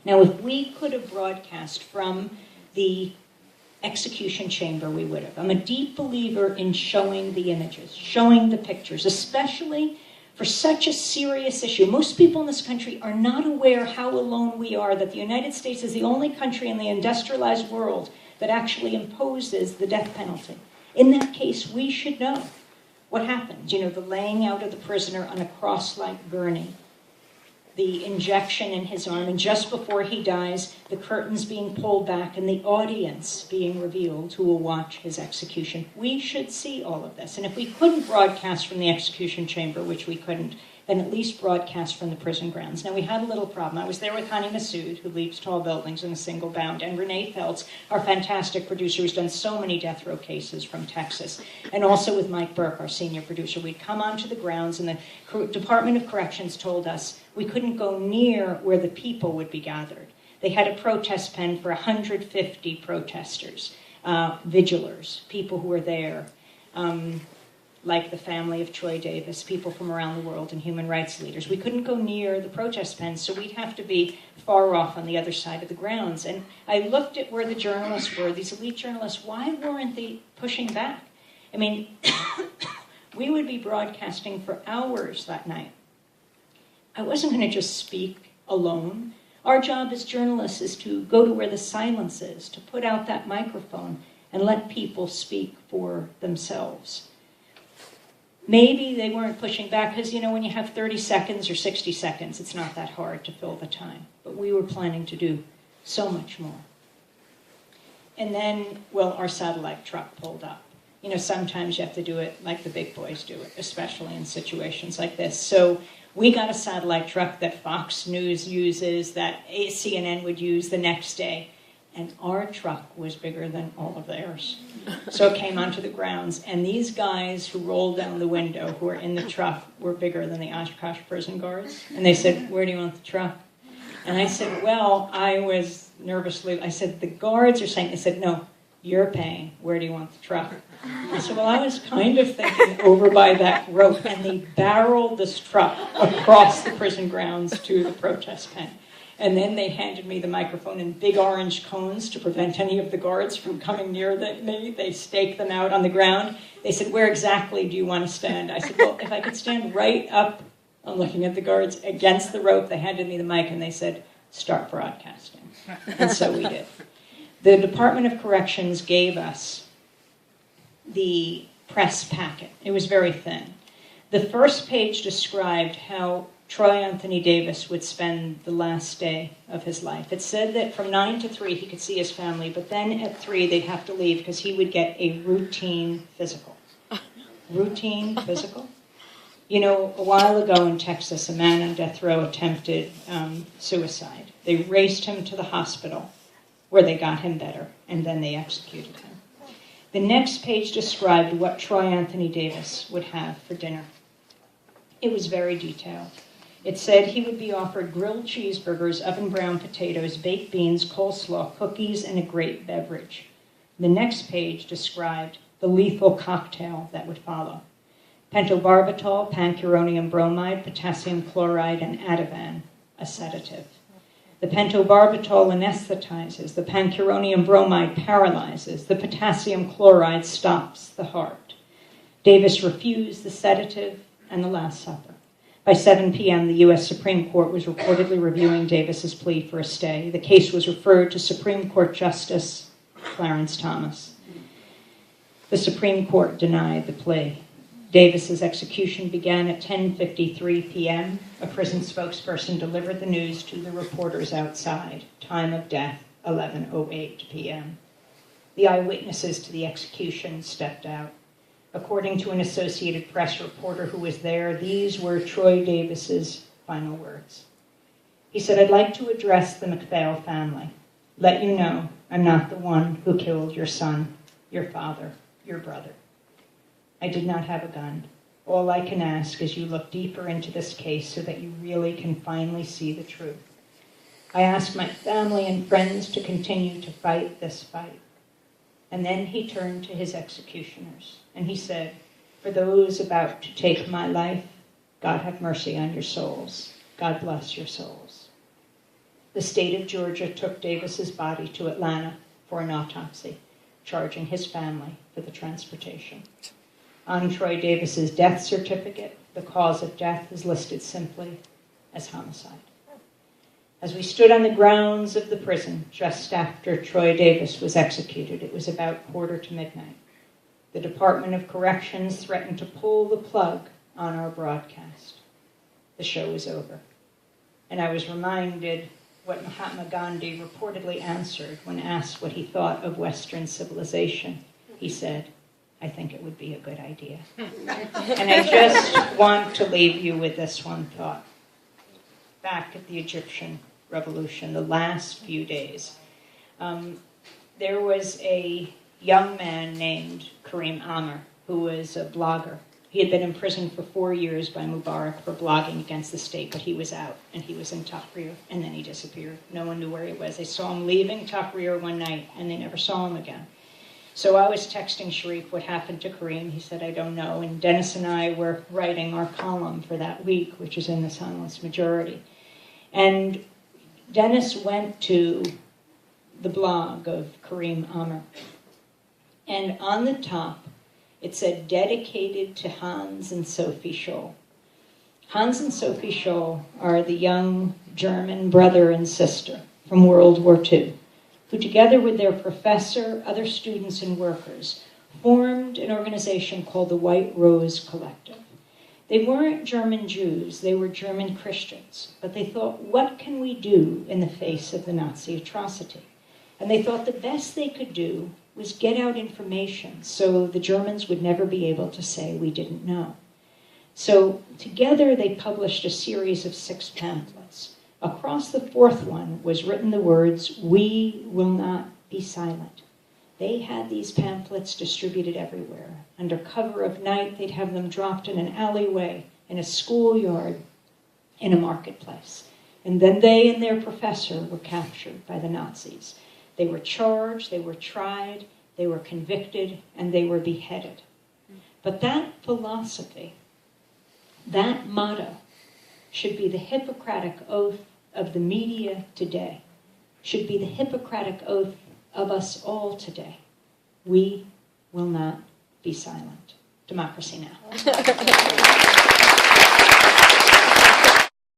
Now, if we could have broadcast from the execution chamber, we would have. I'm a deep believer in showing the images, showing the pictures, especially for such a serious issue. Most people in this country are not aware how alone we are, that the United States is the only country in the industrialized world that actually imposes the death penalty. In that case, we should know what happened. You know, the laying out of the prisoner on a cross-like gurney, the injection in his arm, and just before he dies, the curtains being pulled back and the audience being revealed who will watch his execution. We should see all of this. And if we couldn't broadcast from the execution chamber, which we couldn't, then at least broadcast from the prison grounds. Now, we had a little problem. I was there with Hani Massoud, who leaps tall buildings in a single bound, and Renee Feltz, our fantastic producer, who's done so many death row cases from Texas, and also with Mike Burke, our senior producer. We'd come onto the grounds, and the Department of Corrections told us we couldn't go near where the people would be gathered. They had a protest pen for 150 protesters, vigilers, people who were there, like the family of Troy Davis, people from around the world, and human rights leaders. We couldn't go near the protest pens, so we'd have to be far off on the other side of the grounds. And I looked at where the journalists were, these elite journalists. Why weren't they pushing back? I mean, we would be broadcasting for hours that night. I wasn't going to just speak alone. Our job as journalists is to go to where the silence is, to put out that microphone and let people speak for themselves. Maybe they weren't pushing back because, you know, when you have 30 seconds or 60 seconds, it's not that hard to fill the time. But we were planning to do so much more. And then, well, our satellite truck pulled up. You know, sometimes you have to do it like the big boys do it, especially in situations like this. So we got a satellite truck that Fox News uses, that CNN would use the next day. And our truck was bigger than all of theirs. So it came onto the grounds, and these guys who rolled down the window, who were in the truck, were bigger than the Oshkosh prison guards. And they said, "Where do you want the truck?" And I said, well, I was nervously, I said, "The guards are saying," they said, "No, you're paying. Where do you want the truck?" I said, well, I was kind of thinking over by that rope, and they barreled this truck across the prison grounds to the protest pen. And then they handed me the microphone in big orange cones to prevent any of the guards from coming near me. They staked them out on the ground. They said, "Where exactly do you want to stand?" I said, well, if I could stand right up, I'm looking at the guards, against the rope. They handed me the mic and they said, "Start broadcasting." And so we did. The Department of Corrections gave us the press packet. It was very thin. The first page described how Troy Anthony Davis would spend the last day of his life. It said that from 9 to 3 he could see his family, but then at 3 they'd have to leave because he would get a routine physical. Routine physical? You know, a while ago in Texas, a man on death row attempted suicide. They raced him to the hospital where they got him better, and then they executed him. The next page described what Troy Anthony Davis would have for dinner. It was very detailed. It said he would be offered grilled cheeseburgers, oven brown potatoes, baked beans, coleslaw, cookies, and a great beverage. The next page described the lethal cocktail that would follow. Pentobarbital, pancuronium bromide, potassium chloride, and Ativan, a sedative. The pentobarbital anesthetizes, the pancuronium bromide paralyzes, the potassium chloride stops the heart. Davis refused the sedative and the Last Supper. By 7 p.m., the U.S. Supreme Court was reportedly reviewing Davis's plea for a stay. The case was referred to Supreme Court Justice Clarence Thomas. The Supreme Court denied the plea. Davis's execution began at 10:53 p.m. A prison spokesperson delivered the news to the reporters outside. Time of death, 11:08 p.m. The eyewitnesses to the execution stepped out. According to an Associated Press reporter who was there, these were Troy Davis's final words. He said, "I'd like to address the McPhail family. Let you know I'm not the one who killed your son, your father, your brother. I did not have a gun. All I can ask is you look deeper into this case so that you really can finally see the truth. I ask my family and friends to continue to fight this fight." And then he turned to his executioners and he said, "For those about to take my life, God have mercy on your souls. God bless your souls." the state of Georgia took Davis's body to Atlanta for an autopsy, charging his family for the transportation. On Troy Davis's death certificate, the cause of death is listed simply as homicide. As we stood on the grounds of the prison just after Troy Davis was executed, it was about 1:45. The Department of Corrections threatened to pull the plug on our broadcast. The show was over. And I was reminded what Mahatma Gandhi reportedly answered when asked what he thought of Western civilization. He said, "I think it would be a good idea." And I just want to leave you with this one thought. Back at the Egyptian Revolution, the last few days, there was a young man named Karim Amr, who was a blogger. He had been imprisoned for 4 years by Mubarak for blogging against the state, but he was out, and he was in Tahrir, and then he disappeared. No one knew where he was. They saw him leaving Tahrir one night, and they never saw him again. So I was texting Sharif what happened to Karim. He said, "I don't know." And Dennis and I were writing our column for that week, which is in the Silent Majority. And Dennis went to the blog of Karim Amr. And on the top, it said, "Dedicated to Hans and Sophie Scholl." Hans and Sophie Scholl are the young German brother and sister from World War II, who together with their professor, other students, and workers, formed an organization called the White Rose Collective. They weren't German Jews, they were German Christians, but they thought, what can we do in the face of the Nazi atrocity? And they thought the best they could do was get out information so the Germans would never be able to say we didn't know. So together they published a series of 6 pamphlets. Across the 4th one was written the words, "We will not be silent." They had these pamphlets distributed everywhere. Under cover of night, they'd have them dropped in an alleyway, in a schoolyard, in a marketplace. And then they and their professor were captured by the Nazis. They were charged, they were tried, they were convicted, and they were beheaded. But that philosophy, that motto, should be the Hippocratic oath of the media today, should be the Hippocratic oath of us all today. We will not be silent. Democracy Now!